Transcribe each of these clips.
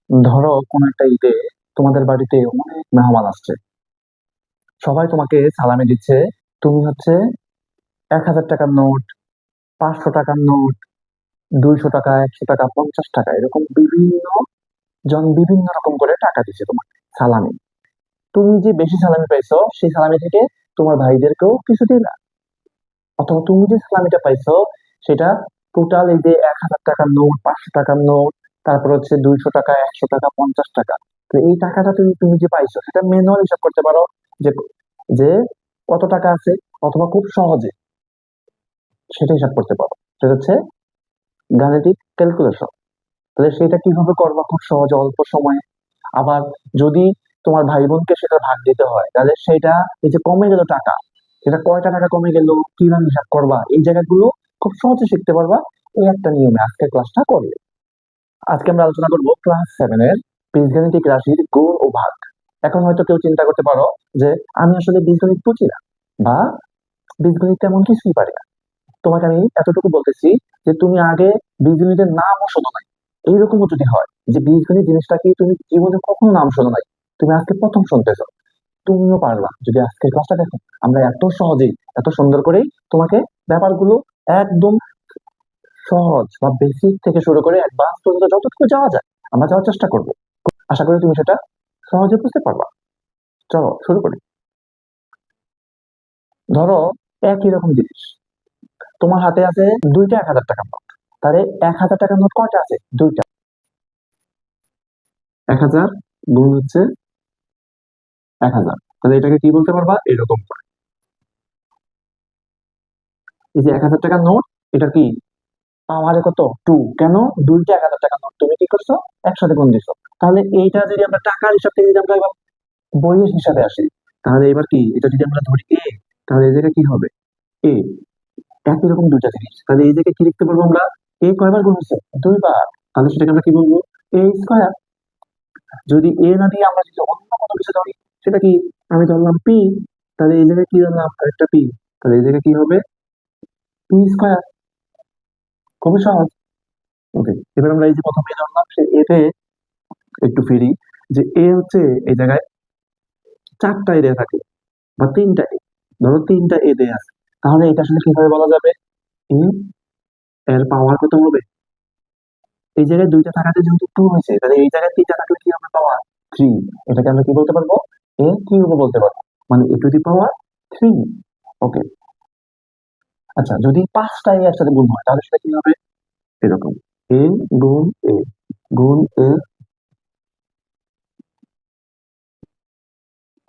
ধরো কোন একটা ঈদে তোমাদের বাড়িতে অনেক মেহমান আসছে, সবাই তোমাকে সালামি দিচ্ছে। তুমি হচ্ছে 1,000 টাকার নোট, 500 টাকার নোট, 200 টাকা, 100 টাকা, 50 টাকা, এরকম বিভিন্ন জন বিভিন্ন রকম করে টাকা দিচ্ছে তোমাকে সালামি। তুমি যে বেশি সালামি পাইছো সেই সালামি থেকে তোমার ভাইদেরকেও কিছু দিলা, অথবা তুমি যে সালামিটা পাইছো সেটা টোটাল এই যে 1,000 টাকার নোট, 500 টাকার নোট, তারপর হচ্ছে 200 টাকা, 100 টাকা, 50 টাকা। তো এই টাকাটা তুমি তুমি যে পাইছো সেটা ম্যানুয়াল হিসাব করতে পারো যে যে কত টাকা আছে, অথবা খুব সহজে সেটা হিসাব করতে পারো। সেটা হচ্ছে গাণিতিক ক্যালকুলেশন। তাহলে সেটা কিভাবে করবা খুব সহজে অল্প সময়ে। আবার যদি তোমার ভাই বোনকে সেটা ভাগ দিতে হয়, তাহলে সেটা এই যে কমে গেল টাকা, সেটা কয়টা টাকা কমে গেল, কিভাবে হিসাব করবা, এই জায়গাগুলো খুব সহজে শিখতে পারবা এই একটা নিয়মে আজকের ক্লাসটা করলে। আজকে আমরা আলোচনা করব ক্লাস 7 এর বীজগাণিতিক রাশির গুণ ও ভাগ। এখন হয়তো কেউ চিন্তা করতে পারো যে আমি আসলে বীজগণিত বুঝি না, বা বীজগণিত তেমন কিছুই পারি না। তোমাকে আমি এতটুকু বলতেছি যে তুমি আগে বীজগণিতের নামও শোনো নাই। এইরকমও যদি হয় যে বীজগণিত জিনিসটা কি তুমি জীবনে কখনো নাম শোনো নাই, তুমি আজকে প্রথম শুনতেছো, তুমিও পারবা যদি আজকের ক্লাসটা দেখো। আমরা এত সহজেই, এত সুন্দর করেই তোমাকে ব্যাপারগুলো একদম সহজ বা বেসিক থেকে শুরু করে অ্যাডভান্স পর্যন্ত যতটুকু যাওয়া যায় আমরা যাওয়ার চেষ্টা করব। আশা করি তুমি সেটা সহজে বুঝতে পারবা। চলো শুরু করি। ধরো একই রকম জিনিস তোমার হাতে আছে দুইটা 1,000 টাকার নোট। তাহলে 1,000 টাকার নোট কয়টা আছে? দুইটা। 1,000 গুণ হচ্ছে 1,000, তাহলে এটাকে কি বলতে পারবা এরকম করে। এই যে 1,000 টাকার নোট, এটা কি পাওয়ারে কত? টু। কেন? দুইটা 1,000 টাকার নোট তুমি কি করছো? একসাথে গুণ দিছো। তাহলে এইটা যদি আমরা টাকার হিসাব থেকে যদি আমরা এবার বইয়ের হিসাবে আসি, তাহলে এবার কি এটা যদি আমরা ধরি এ, তাহলে এই জায়গায় কি হবে? এ। একই রকম দুইটা জিনিস, তাহলে এই জায়গায় কি লিখতে পারবো আমরা? এ কয়বার গুণ হচ্ছে? দুইবার। তাহলে সেটাকে আমরা কি বলবো? এ স্কয়ার। যদি এ না দিয়ে আমরা যদি অন্য কোনো কিছু ধরি, সেটা কি? আমি ধরলাম পি, তাহলে এই জায়গায় কি ধরলাম? একটা পি। তাহলে এই জায়গায় কি হবে? P square. খুবই সহজ। ওকে, এবার আমরা এই যে প্রথমে ধরলাম সে এতে একটু ফিরি, যে এ হচ্ছে এই জায়গায় চারটা এ দেয়া থাকে বা তিনটা এ, ধরো তিনটা এ দেয়া আছে, তাহলে এটা আসলে কিভাবে বলা যাবে? এ এর পাওয়ার কত হবে? এই জায়গায় দুইটা থাকাতে যেহেতু টু হয়েছে, তাহলে এই জায়গায় তিনটা থাকলে কি হবে? Power three. এটাকে আমরা কি বলতে পারবো? এ কিউব বলতে পারবো, মানে এ টু দি পাওয়ার থ্রি। ওকে। আচ্ছা, যদি পাঁচটা এ একসাথে গুণ হয় তাহলে সেটা কি হবে? এরকম, এ গুণ এ গুণ এ।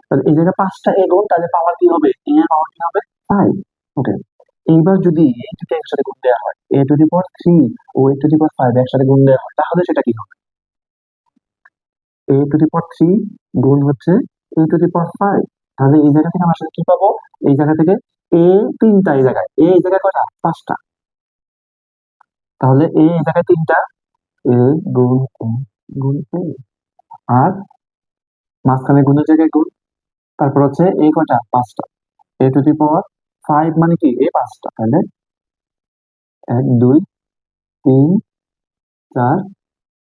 তাহলে এই জায়গায় পাঁচটা এ গুণ, তাহলে পাওয়ার কি হবে? এ এর পাওয়ার কি হবে? ফাইভ। ওকে। এইবার যদি এটাকে একসাথে গুণ দেওয়া হয়, A to the power three ও A to the power five একসাথে গুণ দেওয়া হয়, তাহলে সেটা কি হবে? এ টু দি পাওয়ার থ্রি গুণ হচ্ছে এ টু দি পাওয়ার ফাইভ। তাহলে এই জায়গা থেকে আমরা আসলে কি পাবো? এই জায়গা থেকে এ তিনটা, এই জায়গায় এ, এই জায়গায় কয়টা? পাঁচটা। তাহলে এ এই জায়গায় তিনটা, এ গুণ এ গুণ এ, আর মাঝখানে গুণের জায়গায় গুণ, তারপর হচ্ছে এ কয়টা? পাঁচটা। এ টু দি পাওয়ার ফাইভ মানে কি? এ পাঁচটা। তাহলে এক, দুই, তিন, চার,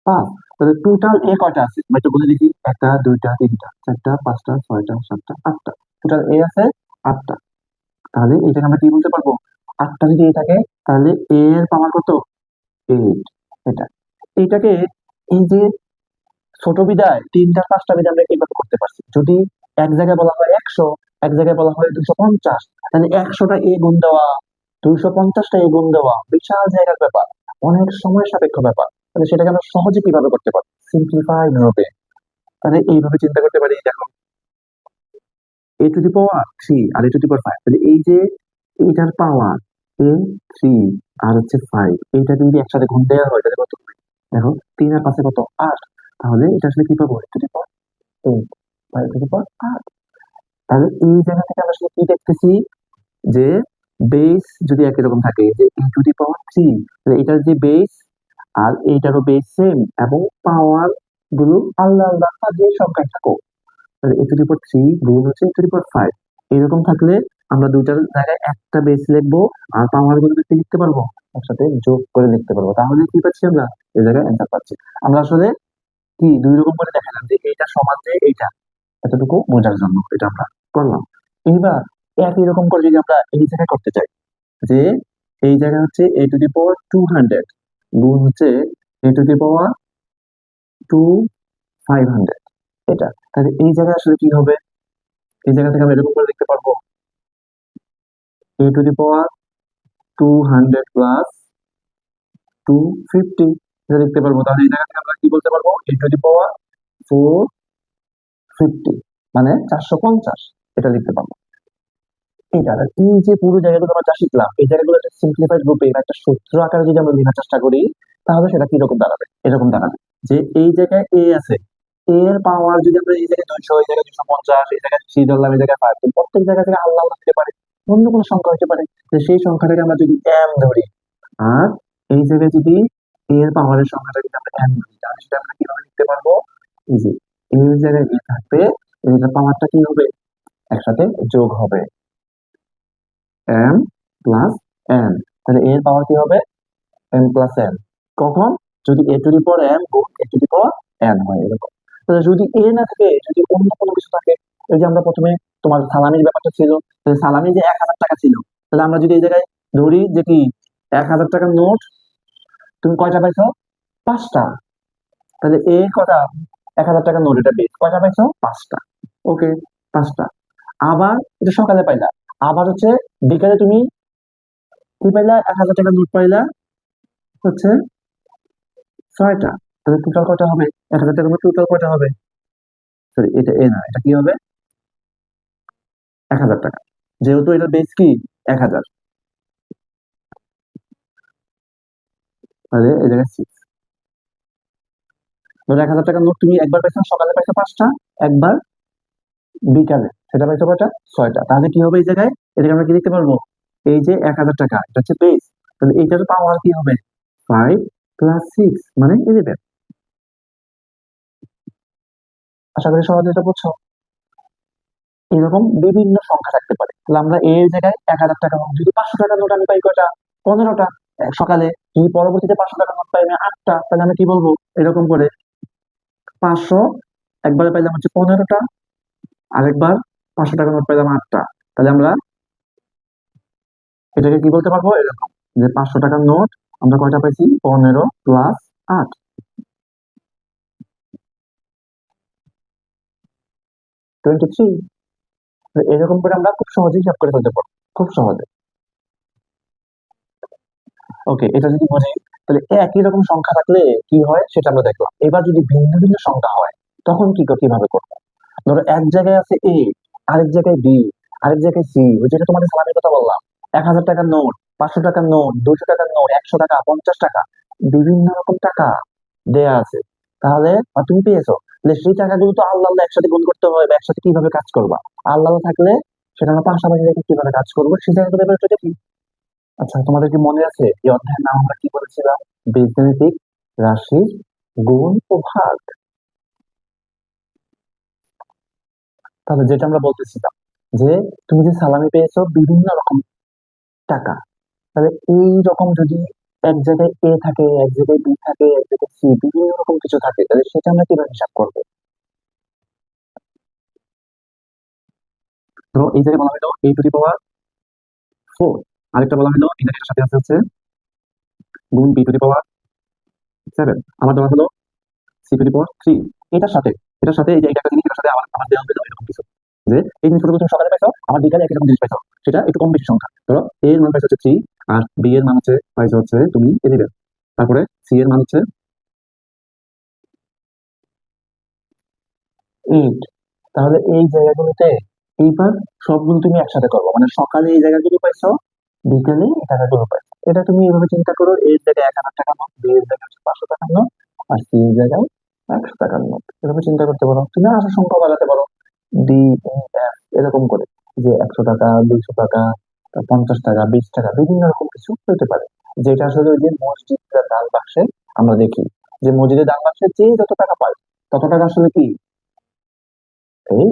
পাঁচ। তাহলে টোটাল এ কয়টা আছে আমরা একটু বলে দেখি। একটা, দুইটা, তিনটা, চারটা, পাঁচটা, ছয়টা, সাতটা, আটটা। টোটাল এ আছে আটটা। তাহলে এটাকে আমরা কি বলতে পারবো? আটটা যদি এ থাকে, তাহলে এ এর পাওয়ার কত? এইট। এটা, এইটাকে এই যে ছোট বিদায় তিনটা পাঁচটা বিদায় আমরা এইভাবে করতে পারছি। যদি এক জায়গায় বলা হয় 100, এক জায়গায় বলা হয় 250, তাহলে 100টা এ গুণ দেওয়া, 250টা এ গুণ দেওয়া বিশাল জায়গার ব্যাপার, অনেক সময় সাপেক্ষ ব্যাপার। তাহলে সেটাকে আমরা সহজে কিভাবে করতে পারি? সিম্পলিফাইড রূপে। তাহলে এইভাবে চিন্তা করতে পারি, দেখো A to the power three আর A to the power five, তাহলে এই যে এইটার পাওয়ার এ থ্রি আর হচ্ছে ফাইভ, এইটা যদি একসাথে গুণ দেওয়া হয় তাহলে কত হবে? দেখো, তিন আর পাঁচে কত? আট। তাহলে এটা আসলে কি পাবো? এ টু দি পাওয়ার এইট বা এ টু দি পাওয়ার আট। তাহলে এই জায়গা থেকে আমরা আসলে কি দেখতেছি? যে বেস যদি একই রকম থাকে, যে এ টু দি পাওয়ার থ্রি, তাহলে এটার যে বেস আর এইটারও বেস সেম, এবং পাওয়ার গুলো আলাদা আলাদা, আর যে সংখ্যায় থাকুক, তাহলে এ টু দি পাওয়ার থ্রি গুণ হচ্ছে এ টু দি পাওয়ার ফাইভ। এরকম থাকলে আমরা দুইটার জায়গায় একটা বেস লিখবো, আর পাওয়ার গুলো কি লিখতে পারবো? একসাথে যোগ করে লিখতে পারবো। তাহলে কি পাচ্ছি আমরা? এই জায়গায় অ্যান্সার পাচ্ছি। আমরা আসলে কি দুই রকম করে দেখালাম যে এইটা সমান যে এইটা, এতটুকু বোঝার জন্য এটা আমরা করলাম। এইবার একই রকম করে যদি আমরা এই জায়গায় করতে চাই, যে এই জায়গায় হচ্ছে a⁻200 গুণ হচ্ছে a⁻500, এটা তাহলে এই জায়গায় আসলে কি হবে, এই জায়গা থেকে আমরা এরকম করে লিখতে পারবো a⁻200 প্লাস 250, এটা লিখতে পারবো। তাহলে এই জায়গা থেকে আমরা কি বলতে পারবো, a⁻450 মানে 450, এটা লিখতে পারবো। এইটা আর এই যে পুরো জায়গাগুলো আমরা যা শিখলাম, এই জায়গাগুলো একটা সিম্পলিফাইড রূপে বা একটা সূত্র আকারে যদি আমরা লেখার চেষ্টা করি, তাহলে সেটা কিরকম দাঁড়াবে, এরকম দাঁড়াবে যে এই জায়গায় এ আছে, এ এর পাওয়ার যদি আমরা এই জায়গায় 200, এই জায়গায় 250, এই জায়গায় 3 ধরলাম, এই জায়গায় 5, প্রত্যেক জায়গা থেকে আল্লাহ আল্লাহ হতে পারে, অন্য কোনো সংখ্যা হতে পারে। যে সেই সংখ্যাটাকে আমরা যদি m ধরি, আর এই জায়গায় যদি a এর পাওয়ারের সংখ্যাটা যদি আমরা m ধরি, তাহলে সেটা আমরা কিভাবে লিখতে পারবো, এই যে এই জায়গায় a থাকবে, এটার পাওয়ারটা কি হবে, একসাথে যোগ হবে m প্লাস n, তাহলে a এর পাওয়ার কি হবে m প্লাস n। কখন, যদি a to the power m গুণ a to the power n হয় এরকম। তাহলে যদি a না থাকে, যদি অন্য কোনো কিছু থাকে, এই যে আমরা প্রথমে তোমার সালামির ব্যাপারটা ছিল, তাহলে সালামি যে 1000 টাকা ছিল, তাহলে আমরা যদি এই জায়গায় ধরি যে কি 1000 টাকার নোট তুমি কয়টা পাইছো, 5টা, তাহলে এ কটা, 1000 টাকার নোট, এটা বেশ কয়টা পাইছো, 5টা, ওকে 5টা। আবার এটা সকালে পাইলা, আবার হচ্ছে বিকালে তুমি কি পাইলা, 1000 টাকার নোট পাইলা হচ্ছে 6টা, তাহলে টোটাল কয়টা হবে, 1000 টাকার নোট টোটাল কয়টা হবে, সরি এটা এ না, এটা কি হবে 1000 টাকা, যেহেতু এটার বেস কি 1000, তাহলে এই জায়গায় 6। ধরো 1000 টাকার নোট তুমি একবার পাইছো, সকালে পাইছো 5টা, একবার বিকালে, সেটা পাইছো কয়টা, 6টা, তাহলে কি হবে এই জায়গায়, এটাকে আমরা কি লিখতে পারবো, এই যে 1000 টাকা এটা হচ্ছে বেস, তাহলে এইটার পাওয়ার কি হবে 5 প্লাস 6 মানে 11। আশা করি সহজে এটা বুঝছো। এরকম বিভিন্ন সংখ্যা থাকতে পারে, তাহলে আমরা এর জায়গায় 1000 টাকা হোক, যদি 500 টাকার নোট আমি পাই কয়টা, 15টা সকালে, যদি পরবর্তীতে 500 টাকার নোট পাই আমি 8টা, তাহলে আমি কি বলবো, এরকম করে 500 একবারে পাইলাম হচ্ছে 15টা, আরেকবার 500 টাকার নোট পাইলাম 8টা, তাহলে আমরা এটাকে কি বলতে পারবো, এরকম যে 500 টাকার নোট আমরা কয়টা পাইছি, 15 প্লাস 8, 23। এরকম করে আমরা খুব সহজেই হিসাব করে ফেলতে পারবো, খুব সহজে। ওকে, এটা যদি বুঝি, তাহলে একই রকম সংখ্যা থাকলে কি হয় সেটা আমরা দেখলাম। এবার যদি ভিন্ন ভিন্ন সংখ্যা হয়, তখন কিভাবে করবো, ধরো এক জায়গায় আছে এ, আরেক জায়গায় বি, আরেক জায়গায় সি, ওই যেটা তোমাদের সালামের কথা বললাম, 1000 টাকার নোট, 500 টাকার নোট, 200 টাকার নোট, 100 টাকা, 50 টাকা, বিভিন্ন রকম টাকা দেয়া আছে। তাহলে তুমি পেয়েছো, তাহলে সেই টাকাগুলো তো আল্লাহ আল্লাহ একসাথে গুণ করতে হয়, বা একসাথে কিভাবে কাজ করবা, আল্লাহ আল্লাহ থাকলে সেটা আমরা পাশাপাশি রেখে কিভাবে কাজ করবো সেই জায়গাগুলো এবার একটু দেখি। আচ্ছা, তোমাদের কি মনে আছে এই অধ্যায়ের নাম আমরা কি বলেছিলাম, বীজগাণিতিক রাশির গুণ ও ভাগ। তাহলে যেটা আমরা বলতেছিলাম যে তুমি যে সালামি পেয়েছো বিভিন্ন রকম টাকা, তাহলে এই রকম যদি এক জায়গায় এ থাকে, এক জায়গায় বি থাকে, এক জায়গায় সি, বিভিন্ন রকম কিছু থাকে, তাহলে সেটা আমরা কিভাবে হিসাব করবো। ধরো এই জায়গায় বলা হলো a⁻4, আরেকটা বলা হলো এটার সাথে আছে হচ্ছে গুণ b⁻7, আবার দেওয়া হলো c⁻3, এটার সাথে এটার সাথে এই যে এটা একটা জিনিস, এটার সাথে আবার আবার দেওয়া হলো এরকম কিছু, যে এই জিনিসগুলো তুমি সকালে পাইছো, আবার বিকালে একই রকম জিনিস পাইছো, সেটা একটু কম বেশি সংখ্যা। ধরো a এর মান পাইছো হচ্ছে 3, আর b এর মান হচ্ছে পাইছো হচ্ছে তুমি 11, তারপরে c এর মান হচ্ছে 8। তাহলে এই জায়গাগুলোতে এইবার সবগুলো তুমি একসাথে করবো, মানে সকালে এই জায়গাগুলো পাইছো, বিকেলে এই টাকাগুলো পাইছো, এটা তুমি এভাবে চিন্তা করো, এর জায়গায় 1000 টাকার নোট, বি এর জায়গায় হচ্ছে 500 টাকার নোট, আর সি এর জায়গায় 100 টাকার নোট, এভাবে চিন্তা করতে পারো, তুমি আসার সংখ্যা বাড়াতে পারো, ডি এফ এরকম করে, যে 100 টাকা, 200 টাকা, 50 টাকা, 20 টাকা, বিভিন্ন রকম কিছু হতে পারে। যেটা আসলে ওই যে মসজিদের দান বাক্সে আমরা দেখি, যে মসজিদের দান বাক্সে যে যত টাকা পায় তত টাকা আসলে কি এই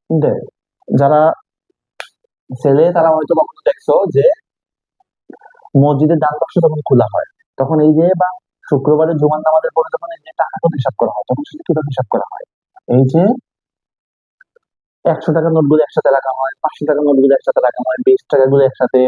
দেয়। যারা ছেলে তারা হয়তো কখনো দেখছো যে মসজিদের দান বাক্স যখন খোলা হয়, তখন এই যে বা শুক্রবারে জুমার নামাজের পরে যখন এই যে টাকাগুলো হিসাব করা হয় তখন সেটা কিভাবে হিসাব করা হয়? এই যে 100 টাকার নোটগুলো একসাথে রাখা হয়, 500 টাকার নোটগুলো একসাথে রাখা হয়, 20 টাকাগুলো একসাথে,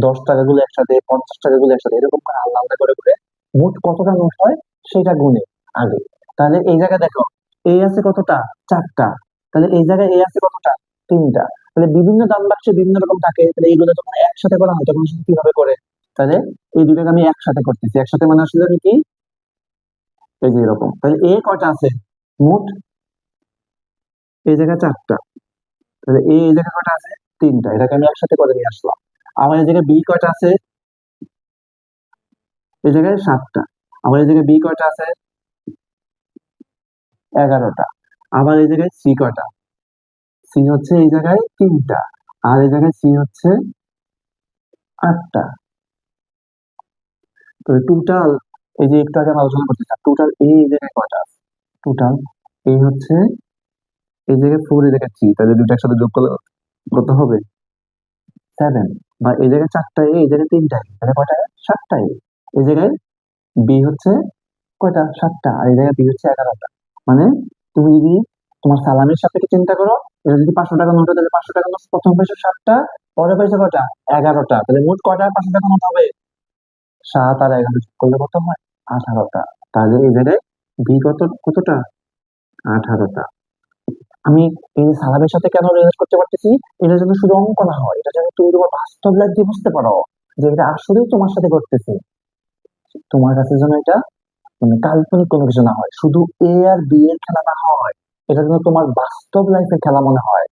10 টাকাগুলো একসাথে, 50 টাকাগুলো একসাথে, এরকম করে আলাদা আলাদা করে করে মোট কতটা নোট হয় সেটা গুনে আগে। তাহলে এই জায়গায় দেখো, এ আছে কতটা? 4টা। তাহলে এই জায়গায় এ আছে কতটা? 3টা। তাহলে বিভিন্ন দান বাক্সে বিভিন্ন রকম থাকে, তাহলে এইগুলো যখন একসাথে করা হয় তখন সেটা কিভাবে করে? তাহলে এই দুটাকে আমি একসাথে করতেছি, একসাথে মানে আসলে আমি কি, এই যে এরকম। তাহলে এ কয়টা আছে? মোট এই জায়গায় 4টা। তাহলে এই জায়গায় কয়টা আছে? 3টা। এটাকে আমি একসাথে করে নিয়ে আসলাম। আমার এই জায়গায় বি কয়টা আছে? এই জায়গায় 7টা। আমার এই জায়গায় বি কয়টা আছে? 11টা। আবার এই জায়গায় সি কয়টা? সি হচ্ছে এই জায়গায় 3টা। আর এই জায়গায় সি হচ্ছে 8টা। তো টোটাল, এই যে একটু আগে আমি আলোচনা করতেছিলাম, টোটাল এই জায়গায় কয়টা আছে? টোটাল এই হচ্ছে এই জায়গায় 4, এই জায়গায় 3, তাহলে দুটো একসাথে যোগ করলে কত হবে? 7। বা এই জায়গায় 4টা এ, এই জায়গায় 3টা এ, তাহলে কয়টা? 7টা এ। এই জায়গায় বি হচ্ছে কয়টা? 7টা। আর এই জায়গায় বি হচ্ছে 11টা। মানে তুমি যদি তোমার সালামির সাপেক্ষে চিন্তা করো, এটা যদি 500 টাকা নোট হয় তাহলে 500 টাকা নোট প্রথম পাইছো 7টা, পরে পাইছো কয়টা? 11টা। তাহলে মোট কয়টা 500 টাকা নোট হবে? 7 আর 11 যোগ করলে কত হয়? 18টা। তাহলে এই জায়গায় বি কতটা? 18টা। আমি এই যে সালামের সাথে কেন রিলেট করতে পারতেছি? এটা যেন শুধু অঙ্ক না হয়, এটা যেন তুমি তোমার বাস্তব লাইফ দিয়ে বুঝতে পারো যে এটা আসলেই তোমার সাথে ঘটতেছে। তোমার কাছে যেন এটা মানে কাল্পনিক কোনো কিছু না হয়, শুধু এ আর বি এর খেলা না হয়, এটা যেন তোমার বাস্তব লাইফের খেলা মনে হয়।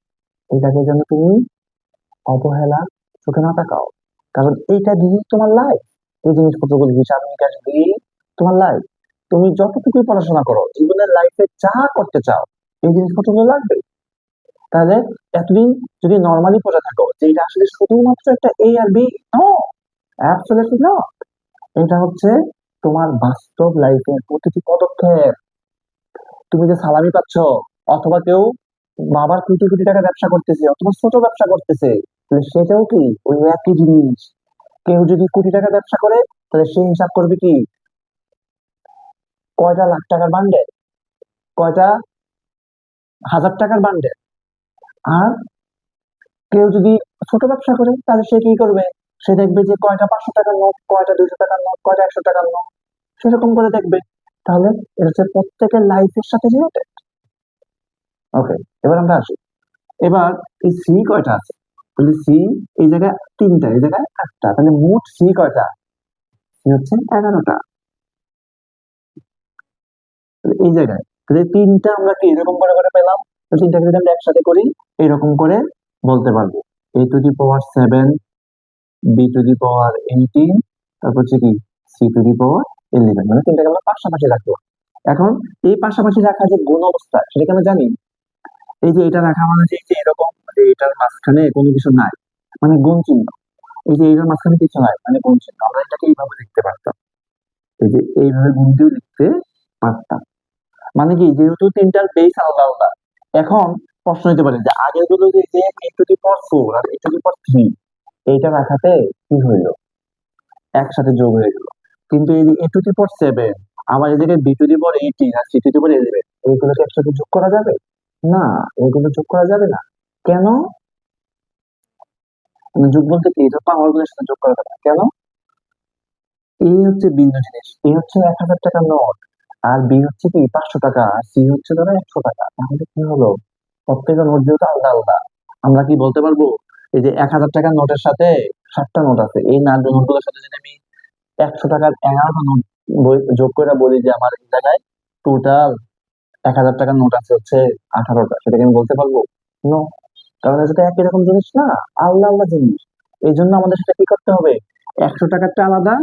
এটাকে যেন তুমি অবহেলা চোখে না তাকাও, কারণ এইটা দিয়েই তোমার লাইফ। এই জিনিসপত্রগুলো হিসাব নিকাশ দিয়েই তোমার লাইফ। তুমি যতটুকুই পড়াশোনা করো, জীবনের লাইফে যা করতে চাও, এই জিনিসপত্রগুলো লাগবে। তাহলে এতদিন যদি নর্মালি পড়ে থাকো যে এটা আসলে শুধুমাত্র একটা এ আর বি, নো, অ্যাবসলিউটলি না। এটা হচ্ছে তোমার বাস্তব লাইফের প্রতিটি পদক্ষেপ। তুমি যে সালামি পাচ্ছ, অথবা কেউ বাবার কোটি কোটি টাকা ব্যবসা করতেছে অথবা ছোট ব্যবসা করতেছে, তাহলে সেটাও কি ওই একই জিনিস। কেউ যদি কোটি টাকা ব্যবসা করে তাহলে সে হিসাব করবে কি কয়টা লাখ টাকার বান্ডেল, কয়টা হাজার টাকার বান্ডেল। আর কেউ যদি ছোট ব্যবসা করে তাহলে সে কি করবে? সে দেখবে যে কয়টা 500 টাকার নোট, কয়টা 200 টাকার নোট, কয়টা 100 টাকার নোট, সেরকম করে দেখবে। তাহলে এটা হচ্ছে প্রত্যেকের লাইফের সাথে রিলেটেড। ওকে, এবার আমরা আসি। এবার এই সি কয়টা আছে? তাহলে সি এই জায়গায় 3টা, এই জায়গায় 8টা, তাহলে মোট সি কয়টা? সি হচ্ছে 11টা। তাহলে এই জায়গায় তাহলে 3টা আমরা কি এরকম করে করে পেলাম? তো 3টাকে যদি আমরা একসাথে করি এরকম করে বলতে পারবো, a to the power 7, B to the power 18, তারপর হচ্ছে কি সি টু দি পাওয়ার 11, মানে 3টাকে আমরা পাশাপাশি রাখবো। এখন এই পাশাপাশি রাখা যে গুণ অবস্থা সেটাকে আমরা জানি। এই যে এটা রাখা মানে যে এই যে এরকম, যে এটার মাঝখানে কোনো কিছু নাই, মানে গুণ চিহ্ন। এই যে এটার মাঝখানে কিছু নাই মানে গুণ চিহ্ন, আমরা এটাকে এইভাবে লিখতে পারতাম, এই যে এইভাবে গুণ দিয়েও লিখতে পারতাম। মানে কি, যেহেতু 3টার বেস আলাদা আলাদা, এখন প্রশ্ন হতে পারে যে আগের গুলো যে a টু দি পাওয়ার 4 আর a টু দি পাওয়ার 3, এইটা রাখাতে কি হইলো? একসাথে যোগ হয়ে গেল। কিন্তু এই যে a টু দি পাওয়ার 7, আবার এদিকে b টু দি পাওয়ার 18 আর c টু দি পাওয়ার 11, এইগুলোকে একসাথে যোগ করা যাবে না? এগুলো যোগ করা যাবে না। কেন? মানে যোগ বলতে কি, এটা পাওয়ার গুলোর সাথে যোগ করা যাবে না কেন? এই হচ্ছে ভিন্ন জিনিস, এই হচ্ছে 1000 টাকার নোট, আর বি হচ্ছে কি 500 টাকা, আর সি হচ্ছে ধরো 100 টাকা। তাহলে কি হলো? প্রত্যেকের নোট যেহেতু আলাদা আলাদা, আমরা কি বলতে পারবো এই যে 1000 টাকার নোটের সাথে 7টা নোট আছে, এই নোটগুলোর সাথে যদি আমি 100 টাকার 11টা নোট যোগ করে বলি যে আমার এই জায়গায় টোটাল 1000 টাকার নোট আছে হচ্ছে 18টা, সেটাকে আমি বলতে পারবো? নো, কারণ এটা তো একই রকম জিনিস না, আলাদা আলাদা জিনিস। এই জন্য আমাদের সাথে কি করতে হবে? 100 টাকারটা আলাদা,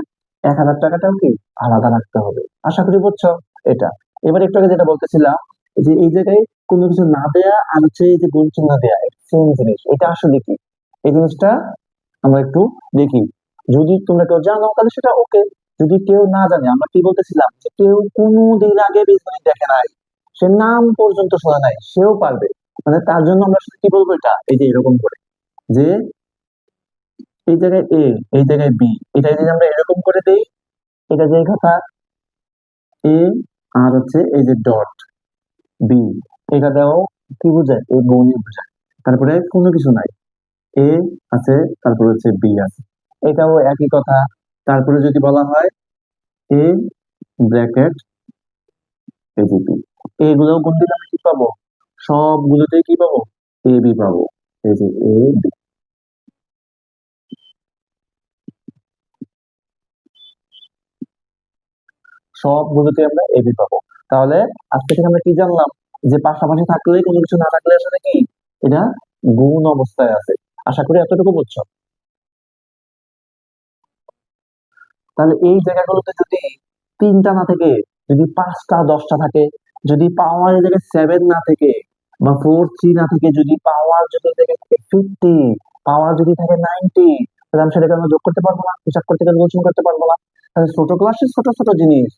1000 টাকাটাও কি আলাদা রাখতে হবে। আশা করি বুঝছো এটা। এবার একটু আগে যেটা বলতেছিলাম, যে এই জায়গায় কোনো কিছু না দেয়া আর হচ্ছে এই যে গুণ চিহ্ন দেয়া সেম জিনিস, এটা আসলে কি এই জিনিসটা আমরা একটু দেখি। যদি তোমরা কেউ জানো তাহলে সেটা ওকে, যদি কেউ না জানে, আমরা কি বলতেছিলাম যে কেউ কোনোদিন আগে বীজগণিত দেখে নাই, সে নাম পর্যন্ত শোনে নাই, সেও পারবে। মানে তার জন্য আমরা শুধু কি বলবো, এটা এই যে এরকম করে যে এই জায়গায় এ, এই জায়গায় বি, এটা যদি আমরা এরকম করে দেই, এটা যেই কথা এ আর হচ্ছে এই যে ডট বি, এটা দেওয়া কি বোঝায়? এই গুণই বোঝায়। তারপরে কোনো কিছু নাই, এ আছে, তারপরে হচ্ছে বি আছে, এটাও একই কথা। তারপরে যদি বলা হয় এ ব্র্যাকেট এই যে বি, এগুলো গুণ দিলে আমি কি পাবো? সবগুলোতেই কি পাবো? এ বি পাবো। এই যে এ বি, সবগুলোতে আমরা এ বি পাবো। তাহলে আজকে থেকে আমরা কি জানলাম? যে পাশাপাশি থাকলে কোনো কিছু না থাকলে আসলে কি এটা গুণ অবস্থায় আছে। আশা করি এতটুকু বুঝছো। তাহলে এই জায়গাগুলোতে যদি তিনটা না থেকে যদি পাঁচটা দশটা থাকে, যদি পাওয়ার এই জায়গায় সেভেন না থেকে বা ফোর থ্রি না থেকে যদি পাওয়ার যদি এই জায়গায় থাকে ফিফটি, পাওয়ার যদি থাকে নাইনটি, তাহলে আমি সেটাকে আমরা যোগ করতে পারবো না, হিসাব করতে গেলে গোছন করতে পারবো না। তাহলে ছোট ক্লাসে ছোট ছোট জিনিস,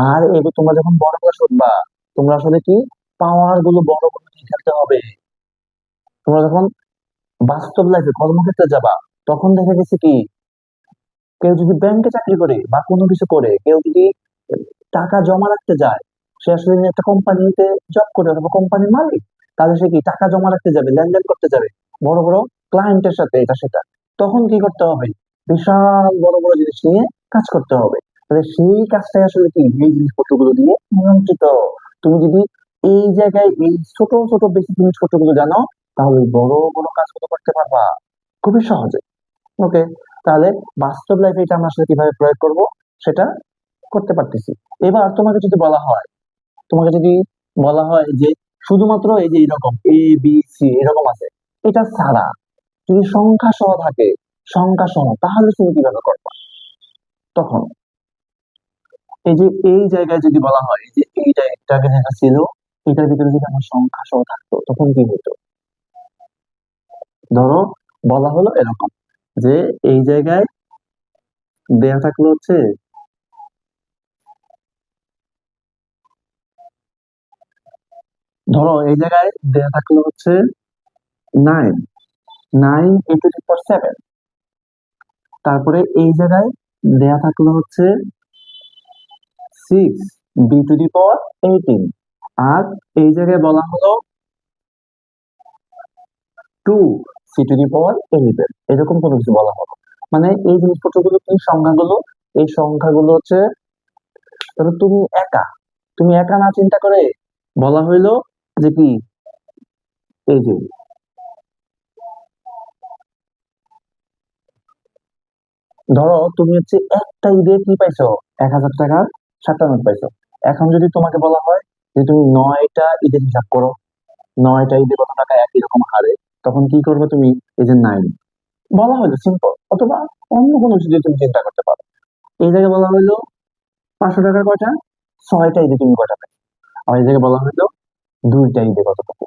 আর এগুলো তোমরা যখন বড় ক্লাস উঠবা তোমরা আসলে কি পাওয়ার গুলো বড় করে নিয়ে খেলতে হবে। তোমরা যখন বাস্তব লাইফে কর্মক্ষেত্রে যাবা তখন দেখা গেছে কি কেউ যদি ব্যাংকে চাকরি করে বা কোনো কিছু করে, কেউ যদি টাকা জমা রাখতে যায়, সে আসলে একটা কোম্পানিতে জব করে অথবা কোম্পানির মালিক, তাহলে সে কি টাকা জমা রাখতে যাবে, লেনদেন করতে যাবে বড় বড় ক্লায়েন্টের সাথে, এটা সেটা, তখন কি করতে হবে? বিশাল বড় বড় জিনিস নিয়ে কাজ করতে হবে। তাহলে সেই কাজটাই আসলে কি এই জিনিসপত্রগুলো দিয়ে নিয়ন্ত্রিত। তুমি যদি এই জায়গায় এই ছোট ছোট বেসিক জিনিসপত্রগুলো জানো, তাহলে বড় বড় কাজগুলো করতে পারবা খুবই সহজে। ওকে, তাহলে বাস্তব লাইফে এটা আমরা আসলে কিভাবে প্রয়োগ করব সেটা করতে পারতেছি। এবার তোমাকে যদি বলা হয় যে শুধুমাত্র এই যে এরকম এ বি সি এরকম আছে, এটা ছাড়া যদি সংখ্যা সহ থাকে, সংখ্যা সহ, তাহলে তুমি কিভাবে করবে? তখন এই যে এই জায়গায় যদি বলা হয় যে এইটা একটা আগে যেটা ছিল এটার ভিতরে যদি আমার সংখ্যা সহ থাকতো তখন কি হতো? ধরো বলা হলো এরকম যে এই জায়গায় দেয়া থাকলো হচ্ছে, ধরো এই জায়গায় দেয়া থাকলো হচ্ছে nine, nine A to the power seven. তারপরে এই জায়গায় দেয়া থাকলো হচ্ছে six B to the power eighteen. আর এই জায়গায় বলা হলো two C to the power eleven, এরকম কোনো কিছু বলা হলো। মানে এই জিনিসপত্রগুলো কি সংখ্যাগুলো, এই সংখ্যাগুলো হচ্ছে, ধরো তুমি একা না চিন্তা করে বলা হইলো যে কি এই যে ধরো তুমি হচ্ছে একটা ঈদে কি পাইছো? 1,000 টাকার 7টা নোট পাইছো। এখন যদি তোমাকে বলা হয় যে তুমি 9টা ঈদের হিসাব করো, 9টা ঈদে কত টাকা একই রকম হারে, তখন কি করবে তুমি? এই যে নাইন বলা হলো সিম্পল, অথবা অন্য কোনো কিছু দিয়ে তুমি চিন্তা করতে পারো। এই জায়গায় বলা হলো 500 টাকার কয়টা? 6টা ঈদে তুমি কয়টা পাইছো। আর এই জায়গায় বলা হলো 2টা ঈদে কত টাকা।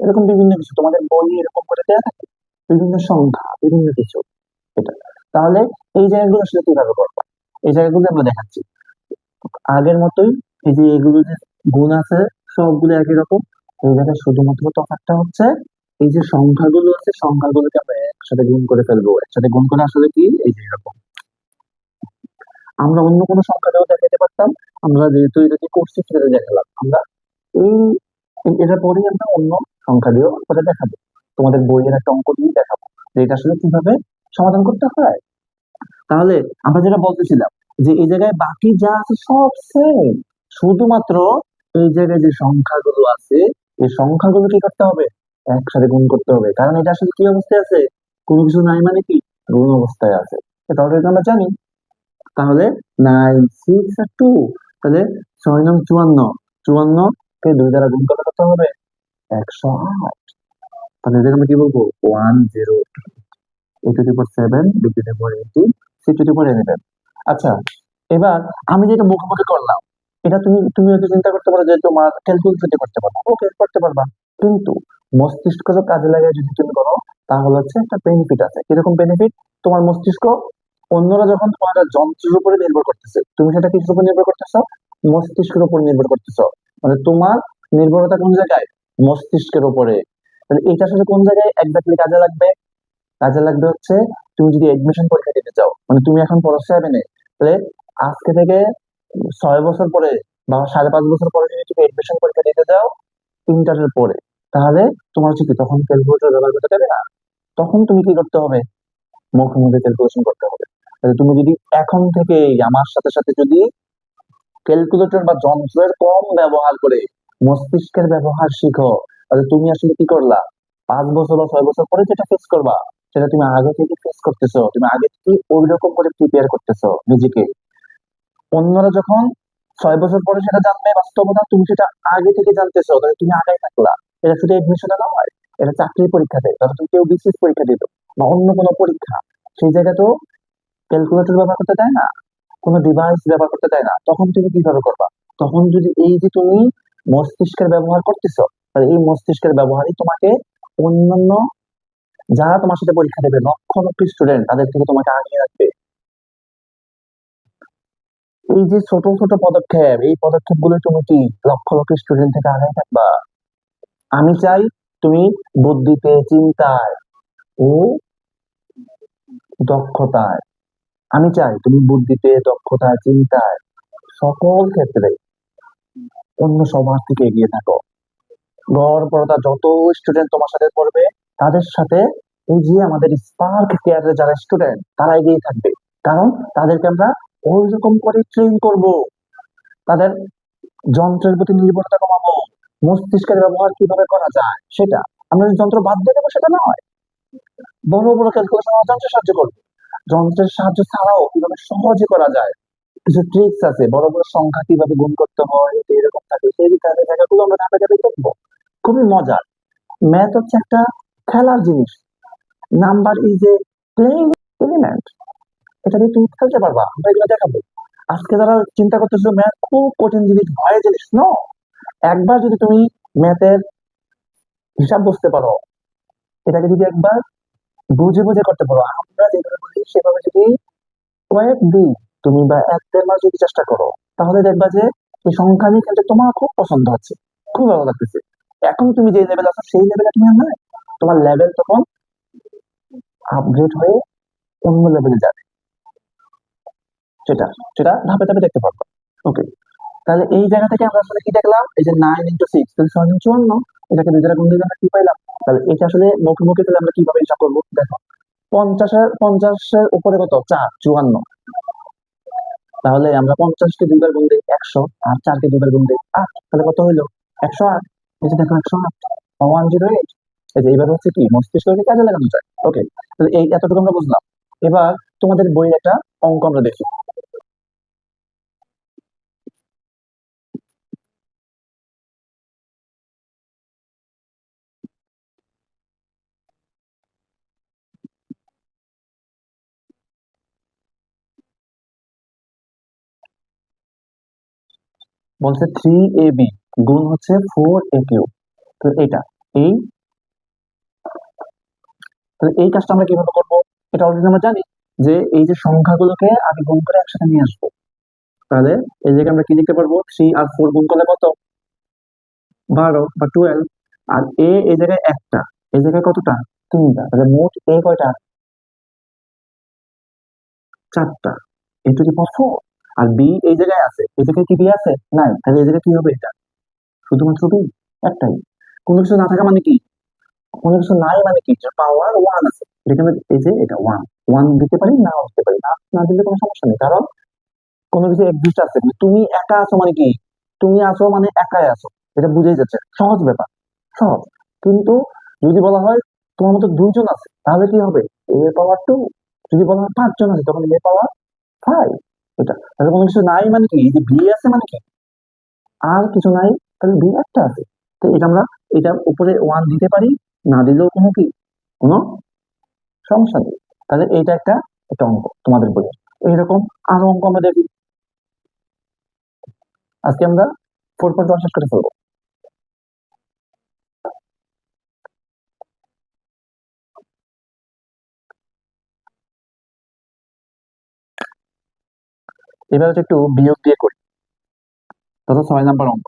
এরকম বিভিন্ন কিছু তোমাদের বই এরকম করে দেওয়া থাকে, বিভিন্ন সংখ্যা বিভিন্ন কিছু, এটা। তাহলে এই জায়গাগুলো আসলে কিভাবে করবো? এই জায়গাগুলো আমরা দেখাচ্ছি আগের মতোই। এই যে এগুলো যে গুণ আছে সবগুলো একই রকম। এই জায়গায় শুধুমাত্র তফাৎটা হচ্ছে এই যে সংখ্যাগুলো আছে, সংখ্যাগুলোকে আমরা একসাথে গুণ করে ফেলবো। একসাথে গুণ করে আসলে কি এই যে এরকম আমরা অন্য কোনো সংখ্যা দিয়েও দেখাতে পারতাম। আমরা যেহেতু এটাকে করছি সেটা দেখালাম আমরা। এই এটা পরেই আমরা অন্য সংখ্যা দিয়েও করে দেখাবো, তোমাদের বইয়ের একটা অঙ্ক দিয়ে দেখাবো যে এটা আসলে কিভাবে সমাধান করতে হয়। তাহলে আমরা যেটা বলতেছিলাম যে এই জায়গায় বাকি যা আছে সব সেম, শুধুমাত্র এই জায়গায় যে সংখ্যাগুলো আছে এই সংখ্যাগুলো কি করতে হবে? একসাথে গুণ করতে হবে, কারণ এটা আসলে কি অবস্থায় আছে? কোনো কিছু নাই মানে কি গুণ অবস্থায় আছে, এটা অলরেডি আমরা জানি। তাহলে নাইন সিক্স আর টু, তাহলে 6 নং 54, 54 কে 2 দ্বারা গুণ করলে কত হবে? 108। তাহলে এটাকে আমরা কি বলবো? 10 A to the power seven B to the power eighteen C to the power eleven. আচ্ছা, এবার আমি যেটা মুখোমুখি করলাম এটা তুমি হয়তো চিন্তা করতে পারো যে তোমার ক্যালকুলেশন করতে পারবা, ওকে করতে পারবা, কিন্তু মস্তিষ্ক কাজে লাগিয়ে যদি তুমি করো তাহলে হচ্ছে একটা বেনিফিট আছে। কিরকম বেনিফিট? তোমার মস্তিষ্ক, অন্যরা যখন তোমার যন্ত্রের উপরে নির্ভর করতেছে, তুমি সেটা কিসের উপর নির্ভর করতেছো? মস্তিষ্কের উপর নির্ভর করতেছো। মানে তোমার নির্ভরতা কোন জায়গায়? মস্তিষ্কের উপরে। তাহলে এটা আসলে কোন জায়গায় একজাক্টলি কাজে লাগবে? কাজে লাগবে হচ্ছে তুমি যদি এডমিশন পরীক্ষা দিতে চাও, মানে তুমি এখন পড়ো সেভেনে, তাহলে আজকে থেকে 6 বছর পরে বা 5.5 বছর পরে যদি তুমি এডমিশন পরীক্ষা দিতে যাও ইন্টারের পরে, তাহলে তোমার হচ্ছে কি তখন ক্যালকুলেটর ব্যবহার করতে দেবে না। তখন তুমি কি করতে হবে? মুখে মুখে ক্যালকুলেশন করতে হবে। তাহলে তুমি যদি এখন থেকেই আমার সাথে সাথে যদি ক্যালকুলেটর বা যন্ত্রের কম ব্যবহার করে মস্তিষ্কের ব্যবহার শিখো, তাহলে তুমি আসলে কি করলা? 5 বছর বা 6 বছর পরে যেটা ফেস করবা, সেটা তুমি আগে থেকে ফেস করতেছো, তুমি আগে থেকে ওই রকম করে প্রিপেয়ার করতেছো নিজেকে। অন্যরা যখন 6 বছর পরে সেটা জানবে বাস্তবতা, তুমি সেটা আগে থেকে জানতেছো, তাহলে তুমি আগে থাকলা। এটা শুধু এডমিশনে নয়, এটা চাকরির পরীক্ষাতে, ধরো তুমি কেউ বিসিএস পরীক্ষা দিত বা অন্য কোনো পরীক্ষা, সেই জায়গায় তো ক্যালকুলেটর ব্যবহার করতে দেয় না, কোনো ডিভাইস ব্যবহার করতে দেয় না, তখন তুমি কিভাবে করবা? তখন যদি এই যে তুমি মস্তিষ্কের ব্যবহার করতেছো, তাহলে এই মস্তিষ্কের ব্যবহারই তোমাকে অন্যান্য যারা তোমার সাথে পরীক্ষা দেবে লক্ষ লক্ষ স্টুডেন্ট তাদের থেকে তোমাকে আগিয়ে রাখবে। এই যে ছোট ছোট পদক্ষেপ, এই পদক্ষেপ গুলো তুমি কি লক্ষ লক্ষ স্টুডেন্ট থেকে আগায় থাকবা? আমি চাই তুমি বুদ্ধিতে, চিন্তায় ও দক্ষতায়, আমি চাই তুমি বুদ্ধিতে, দক্ষতায়, চিন্তায় সকল ক্ষেত্রে অন্য সবার থেকে এগিয়ে থাকো। গড়পড়তা যত স্টুডেন্ট তোমার সাথে পড়বে, তাদের সাথে এই যে আমাদের স্পার্ক কেয়ারের যারা স্টুডেন্ট তারা এগিয়ে থাকবে। কারণ তাদেরকে আমরা ওই রকম করে ট্রেন করব, তাদের যন্ত্রের প্রতি নির্ভরতা কমাবো, মস্তিষ্কের ব্যবহার কিভাবে করা যায় সেটা। আমরা যে যন্ত্র বাদ দিয়ে দেবো সেটা নয়, বড় বড় ক্যালকুলেশন আমরা যন্ত্রের সাহায্য করবো। যন্ত্রের সাহায্য ছাড়াও কিভাবে সহজে করা যায়, কিছু ট্রিক্স আছে, বড় বড় সংখ্যা কিভাবে গুণ করতে হয়, এটা এরকম থাকে, সেই ধাপে জায়গাগুলো আমরা ধাপে ধাপে দেখবো। খুবই মজার। ম্যাথ হচ্ছে একটা খেলার জিনিস। Number is a playing element. এটা দিয়ে তুমি খেলতে পারবা, আমরা এগুলো দেখাবো। আজকে যারা চিন্তা করতেছো ম্যাথ খুব কঠিন জিনিস, ভয়ের জিনিস, নো। একবার যদি তুমি ম্যাথের হিসাব বুঝতে পারো, এটাকে যদি একবার বুঝে বুঝে করতে পারো, আমরা যেভাবে বলি সেভাবে যদি কয়েকদিন তুমি বা 1-1.5 মাস যদি চেষ্টা করো, তাহলে দেখবা যে এই সংখ্যা নিয়ে খেলতে তোমার খুব পছন্দ হচ্ছে, খুব ভালো লাগতেছে। এখন তুমি যে লেভেল আছো সেই লেভেলে তুমি আর নাই, তোমার লেভেল তখন আপগ্রেড হয়ে অন্য লেভেলে যাবে। সেটা সেটা ধাপে ধাপে দেখতে পারবো। ওকে, তাহলে এই জায়গা থেকে আমরা আসলে কি দেখলাম? এই যে 9 × 6 তাহলে 6 × 54, এটাকে 2 দ্বারা গুণ দিলে আমরা কি পাইলাম? তাহলে এটা আসলে মুখে মুখে তাহলে আমরা কিভাবে হিসাব করবো দেখো। 50-এর উপরে কত? 4, 54। তাহলে আমরা 50-কে 2 বার গুণ দিই 100, আর 4-কে 2 বার গুণ দিই 8, তাহলে কত হইলো? 108। এই যে দেখো 108, 108। এই যে এইবার হচ্ছে কি মস্তিষ্ককে কাজে লাগানো যায়। ওকে, তাহলে এই এতটুকু আমরা বুঝলাম। এবার তোমাদের বইয়ের একটা অঙ্ক আমরা দেখি। বলছে 3ab গুণ হচ্ছে 4a কিউব। তো এটা এই তাহলে এই কাজটা আমরা কিভাবে করবো? এটা অলরেডি আমরা জানি যে এই যে সংখ্যাগুলোকে আগে গুণ করে একসাথে নিয়ে আসবো। তাহলে এই জায়গায় আমরা কি লিখতে পারবো? 3 আর 4 গুণ করলে কত? 12 বা 12। আর এ এই জায়গায় একটা, এই জায়গায় কতটা? 3টা। তাহলে মোট এ কয়টা? 4টা। a⁴। আর বি এই জায়গায় আছে, এই জায়গায় কি বি আছে? নাই। তাহলে এই জায়গায় কি হবে? এটা শুধুমাত্র বি, একটাই। কোনো কিছু না থাকা মানে কি? কোনো কিছু নাই মানে কি? পাওয়ার ওয়ান আছে, এটাকে আমরা এই যে এটা ওয়ান, ওয়ান দিতে পারি, নাও দিতে পারি, না না দিলে কোনো সমস্যা নেই। কারণ কোনো কিছু এক্সিস্ট আছে, মানে তুমি একা আছো মানে কি? তুমি আছো মানে একাই আছো, এটা বুঝেই যাচ্ছে, সহজ ব্যাপার, সহজ। কিন্তু যদি বলা হয় তোমার মতো 2 জন আছে, তাহলে কি হবে? a⁴ 2। যদি বলা হয় 5 জন আছে, তখন a⁴ 5। এটা তাহলে কোনো কিছু নাই মানে কি? এই যে বি আছে মানে কি? আর কিছু নাই, তাহলে বি একটা আছে। তো এটা আমরা এটা উপরে ওয়ান দিতে পারি, না দিলেও কোনো কি কোনো সমস্যা নেই। তাহলে এইটা একটা একটা অঙ্ক তোমাদের বইয়ে। এইরকম আরো অঙ্ক আমরা দেখি। আজকে আমরা 4.1 শেষ করে ফেলবো। এবার হচ্ছে একটু বিয়োগ দিয়ে করি। ধরো 6 নাম্বার অঙ্ক,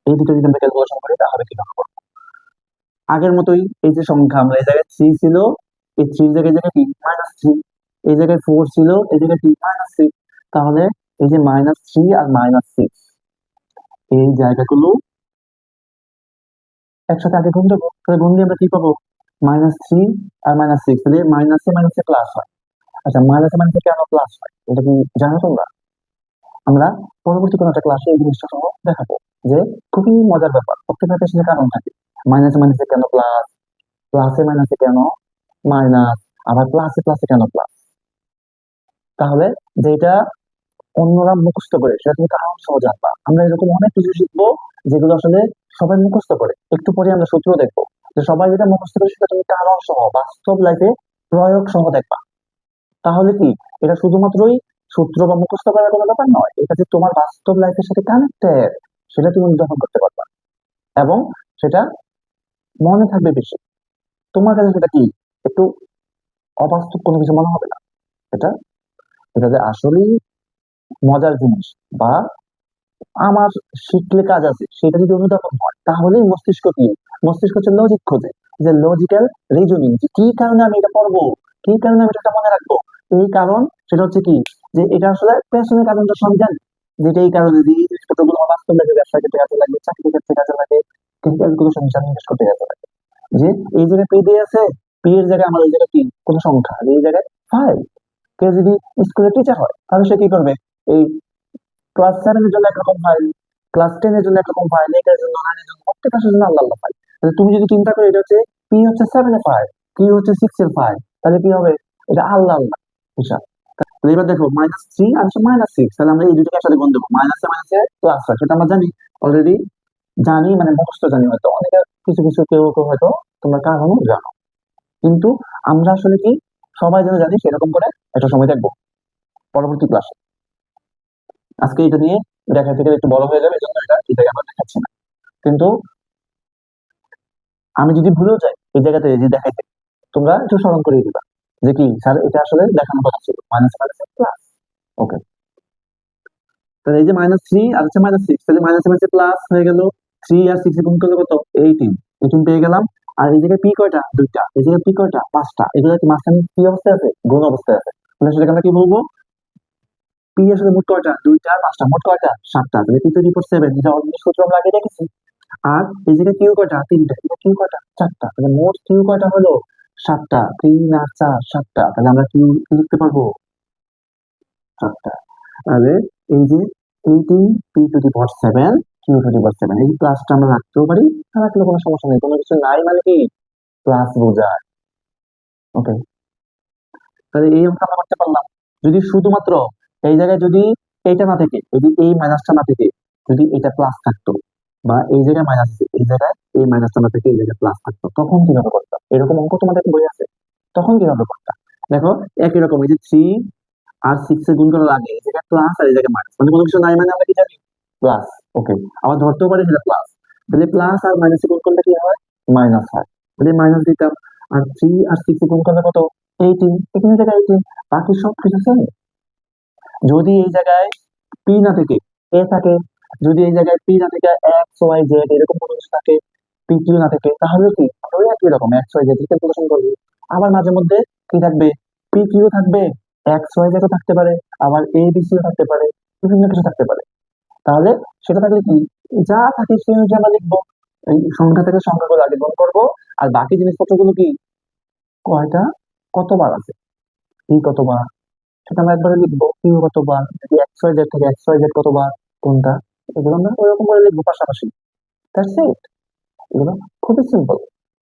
এই দুটো যদি আমরা ক্যালকুলেশন করি তাহলে কি হবে? আগের মতোই এই যে সংখ্যা, আমরা এই জায়গায় 3 ছিল, এই 3 জায়গায় জায়গায় কি? -3। এই জায়গায় 4 ছিল, এই জায়গায় কি? -6। তাহলে এই যে -3 আর -6 এই জায়গাগুলো একসাথে আগে গুণ দেবো, তাহলে গুণ দিয়ে আমরা কি পাবো? -3 আর -6, তাহলে মাইনাসে মাইনাসে প্লাস হয়। আচ্ছা, মাইনাসে মাইনাসে কেন প্লাস হয় এটা কি জানো তোমরা? আমরা পরবর্তী কোনো একটা ক্লাসে এই জিনিসটা সহ দেখাবো, যে খুবই মজার ব্যাপার, প্রত্যেকটা পেছনে কারণ থাকে। মাইনাসে মাইনাসে কেন প্লাস, প্লাসে মাইনাসে কেন মাইনাস, আবার প্লাসে প্লাসে কেন প্লাস। তাহলে যেটা অন্যরা মুখস্থ করে সেটা তুমি কারণ সহ জানবা। আমরা এরকম অনেক কিছু শিখবো যেগুলো আসলে সবাই মুখস্থ করে, একটু পরে আমরা সূত্র দেখবো, যে সবাই যেটা মুখস্থ করে সেটা তুমি কারণ সহ বাস্তব লাইফে প্রয়োগ সহ দেখবা। তাহলে কি এটা শুধুমাত্রই সূত্র বা মুখস্থ করার কোনো ব্যাপার নয়, এটা যে তোমার বাস্তব লাইফের সাথে কানেক্টেড সেটা তুমি উদযাপন করতে পারবা, এবং সেটা মনে থাকবে বেশি। তোমার কাছে সেটা কি একটু অবাস্তব কোনো কিছু মনে হবে না। এটা এটা যে আসলেই মজার জিনিস বা আমার শিখলে কাজ আছে সেটা যদি অনুধাবন হয়, তাহলেই মস্তিষ্ক কি, মস্তিষ্ক হচ্ছে লজিক খোঁজে, যে লজিক্যাল রিজনিং, যে কি কারণে আমি এটা পড়বো, কি কারণে আমি এটা মনে রাখবো। এই কারণ সেটা হচ্ছে কি, যে এটা আসলে পেছনের কারণটা সবই জানি, যেটা এই কারণে যে এই জিনিসপত্রগুলো আমার বাস্তব লাগে, ব্যবসা ক্ষেত্রে কাজে লাগে, চাকরি ক্ষেত্রে কাজে লাগে, ক্যালকুলেশন হিসাব নিকাশ করতে কাজে লাগে। যে এই জায়গায় পি দিয়ে আছে, পি এর জায়গায় আমার এই জায়গায় কি কোনো সংখ্যা, আর এই জায়গায় 5। কেউ যদি স্কুলের টিচার হয় তাহলে সে কি করবে, এই ক্লাস 7 এর জন্য একরকম ফাইল, ক্লাস 10 এর জন্য একরকম ফাইল, 8 এর জন্য, 9 এর জন্য, প্রত্যেক ক্লাসের জন্য আলাদা আলাদা ফাইল। তাহলে তুমি যদি চিন্তা করো এটা হচ্ছে পি হচ্ছে 7 এর ফাইল, কি হচ্ছে 6 এর ফাইল, তাহলে কি হবে, এটা আলাদা আলাদা হিসাব। তাহলে এবার দেখো -3 আর হচ্ছে -6, তাহলে আমরা এই দুটোকে একসাথে গুণ দেবো, মাইনাসে মাইনাসে প্লাস হয়, সেটা আমরা জানি, অলরেডি জানি, মানে মুখস্থ জানি, হয়তো অনেকে কিছু কিছু কেউ কেউ হয়তো তোমরা কারণও জানো, কিন্তু আমরা আসলে কি সবাই যেন জানি সেরকম করে একটা সময় দেখবো পরবর্তী ক্লাসে। আজকে এটা নিয়ে দেখাতে গেলে একটু বড় হয়ে যাবে, এই জন্য এটা এই জায়গায় আমরা দেখাচ্ছি না। কিন্তু আমি যদি ভুলেও যাই এই জায়গাতে যে দেখাইতে, তোমরা একটু স্মরণ করিয়ে দিবা যে কি স্যার এটা আসলে দেখানোর কথা ছিল, মাইনাস মাইনাস প্লাস। ওকে, তাহলে এই যে -3 আর হচ্ছে -6, তাহলে মাইনাসে মাইনাসে প্লাস হয়ে গেল। 3 আর 6 গুণ করলে কত, 18, 18 পেয়ে গেলাম। আর এই জায়গায় পি কয়টা, দুইটা, এই জায়গায় পি কয়টা, পাঁচটা, এগুলো কি মাঝখানে কি অবস্থায় আছে, গুণ অবস্থায় আছে, তাহলে সেটাকে আমরা কি বলবো, পি আসলে মোট কয়টা, দুইটা আর পাঁচটা, মোট কয়টা, সাতটা, তাহলে পি টু দি পাওয়ার 7, এটা অলরেডি সূত্র আমরা আগে দেখেছি। আর এই জায়গায় কিউ কয়টা, তিনটা, এটা কিউ কয়টা, চারটা, তাহলে মোট কিউ কয়টা হলো, সাতটা, 3 আর 4 7টা, তাহলে আমরা কিউ লিখতে পারবো 7টা। তাহলে এই যে 18 P to the power 7 Q to the power 7, এই প্লাসটা আমরা রাখতেও পারি, না রাখলে কোনো সমস্যা নেই, কোনো কিছু নাই মানে কি প্লাস বোঝায়। ওকে, তাহলে এই অঙ্ক আমরা করতে পারলাম। যদি শুধুমাত্র এই জায়গায় যদি এইটা না থেকে, যদি এই মাইনাসটা না থেকে, যদি এটা প্লাস থাকতো, বা এই জায়গায় মাইনাস, এই জায়গায় এই মাইনাসটা না থেকে এই জায়গায় প্লাস থাকতো, তখন কিভাবে করতাম, এরকম অঙ্ক তোমাদের বই আছে, তখন কিভাবে করতাম? দেখো একই রকম, এই যে 3 আর 6 এর গুণ করার আগে এই জায়গায় প্লাস আর এই জায়গায় মাইনাস, মানে কোনো কিছু নাই মানে আমরা কি জানি প্লাস। ওকে, আবার ধরতেও পারি সেটা প্লাস, তাহলে প্লাস আর মাইনাস গুণ করলে কি হয়, মাইনাস হয়, তাহলে মাইনাস দিতাম। আর 3 আর 6 গুণ করলে কত, 18, এখানে জায়গায় 18, বাকি সব কিছু সেম। যদি এই জায়গায় পি না থেকে এ থাকে, যদি এই জায়গায় পি না থেকে এক্স ওয়াই জেড এরকম কোনো কিছু থাকে, পি কিউ না থেকে, তাহলে কি আমরা ওই একই রকম এক্স ওয়াই জেড ক্যালকুলেশন করবো। আবার মাঝে মধ্যে কি থাকবে, পি কিউ থাকবে, এক্স ওয়াই জেড থাকতে পারে, আবার এ বি সিও থাকতে পারে, বিভিন্ন কিছু থাকতে পারে। তাহলে সেটা থাকলে কি, যা থাকে সেই অনুযায়ী আমরা লিখবো, এই সংখ্যা থেকে সংখ্যাগুলো আগে গুণ করবো, আর বাকি জিনিসপত্রগুলো কি কয়টা কতবার আছে, কি কতবার, সেটা আমরা একবারে লিখবো, কিউ কতবার, যদি এক্স ওয়াই জেড থেকে এক্স ওয়াই জেড কতবার, কোনটা, এগুলো আমরা ওইরকম করে লিখবো পাশাপাশি। দ্যাটস ইট, এগুলো খুবই সিম্পল।